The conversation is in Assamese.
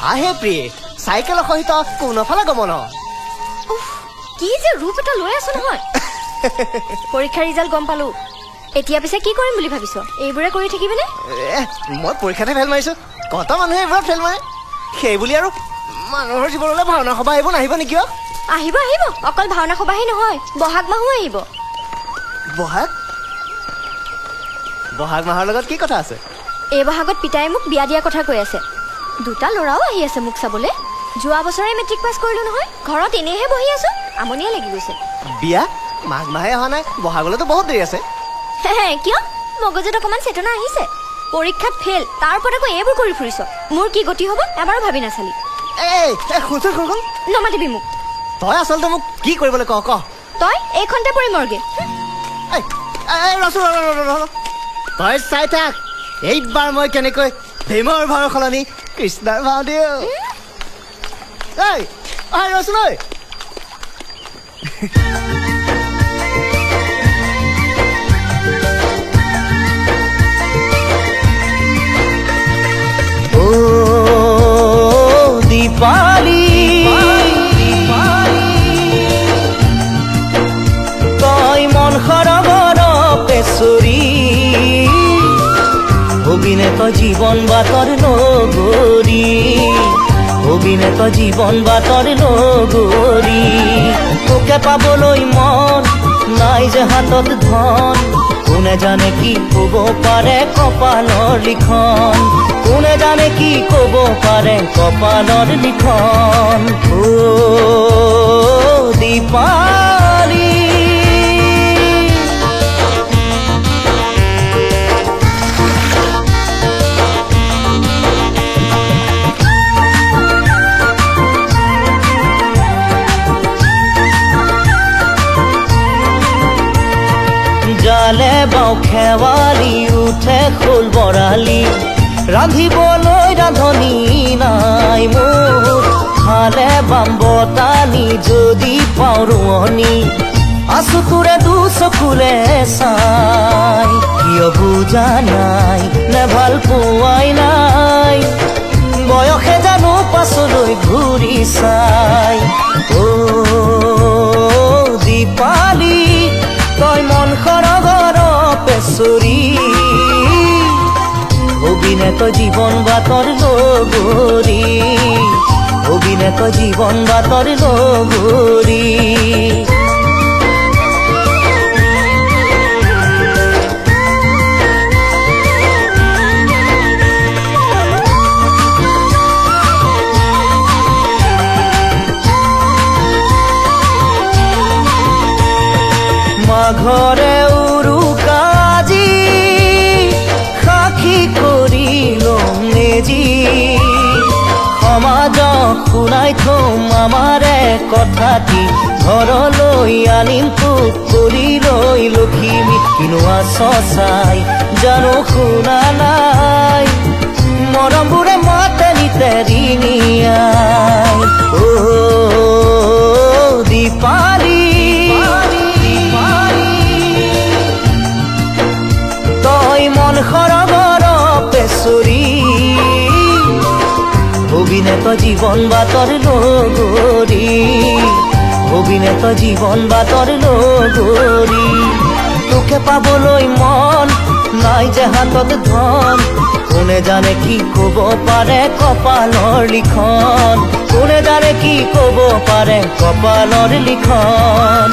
আহে প্ৰিয়ে চাইকেলৰ সহিত কোনফালে গমন কি যে ৰূপ এটা লৈ আছো নহয় পৰীক্ষাৰ ৰিজাল্ট গম পালো এতিয়া পিছে কি কৰিম বুলি ভাবিছ এইবোৰে কৰি থাকিবিনে মই পৰীক্ষাতে ফেল মাৰিছো কত মানুহে এইবোৰত ফেল মাৰে সেই বুলি আৰু মানুহৰ জীৱনলৈ ভাওনা সভা আহিব নাহিব নেকি আহিব আহিব অকল ভাওনা সভাহে নহয় বহাগ মাহো আহিব বহাগ মাহৰ লগত কি কথা আছে এই বহাগত পিতাই মোক বিয়া দিয়া কথা কৈ আছে দুটা ল'ৰাও আহি আছে মোক চাবলৈ যোৱা বছৰে মেট্ৰিক পাছ কৰিলো নহয় ঘৰত এনেহে বহি আছো আমনিয়ে লাগি গৈছে বিয়া মাঘ মাহে অহা নাই বহাগলৈতো বহুত দেৰি আছে কিয় মগজুত অকমান চেতনা আহিছে পৰীক্ষাত ফেল তাৰ ওপৰত আকৌ এইবোৰ কৰি ফুৰিছ মোৰ কি গতি হ'ব এবাৰো ভাবি নাচালি শুন নমাতিবি মোক তই আচলতে মোক কি কৰিবলৈ ক তই এইখনতে পৰি মৰগে তই চাই থাক এইবাৰ মই কেনেকৈ ভীমৰ ভাওৰ সলনি কৃষ্ণৰ ভাও দিওঁ ৰচোন দীপালি তই মন সৰগৰ পেচৰি হবিনে তই জীৱন বাটৰ নগৰী হবিনে তই জীৱন বাটৰ নগৰী তোকে পাবলৈ মন নাই যে হাতত ধন কোনে জানে কি ক'ব পাৰে কপালৰ লিখন কোনে জানে কি ক'ব পাৰে কপালৰ লিখন দীপালি জালে বাও খেৱালি উঠে খোল বৰালি ৰান্ধিবলৈ ৰান্ধনি নাই মোৰ খালে বাম বতানি যদি পাওঁ ৰোৱনি আছো তোৰে দুচকুলে চাই কিয় বুজা নাই নে ভাল পোৱাই নাই বয়সে জানো পাছলৈ ঘূৰি চাই দীপালি তই মন সৰগৰ পেচৰি হবিনে তই জীৱন বাটৰ নগৰী হবিনে তই জীৱন বাটৰ নগৰী মাঘৰে উৰুকাজি সাক্ষী কৰি লম নেজি সমাজক শুনাই থম আমাৰে কথাটি ঘৰলৈ আনিম তোক কৰি লৈ লখিমী কিনোৱা চচাই জানো শুনা নাই মৰমবোৰে মাতে নিতে ৰিঙিয়াই দীপালি মন সৰগৰ পেচৰি হবিনে তই জীৱন বাটৰ নগৰী হবিনে তই জীৱন বাটৰ নগৰী তোকে পাবলৈ মন নাই যে হাতত ধন কোনে জানে কি ক'ব পাৰে কপালৰ লিখন কোনে জানে কি ক'ব পাৰে কপালৰ লিখন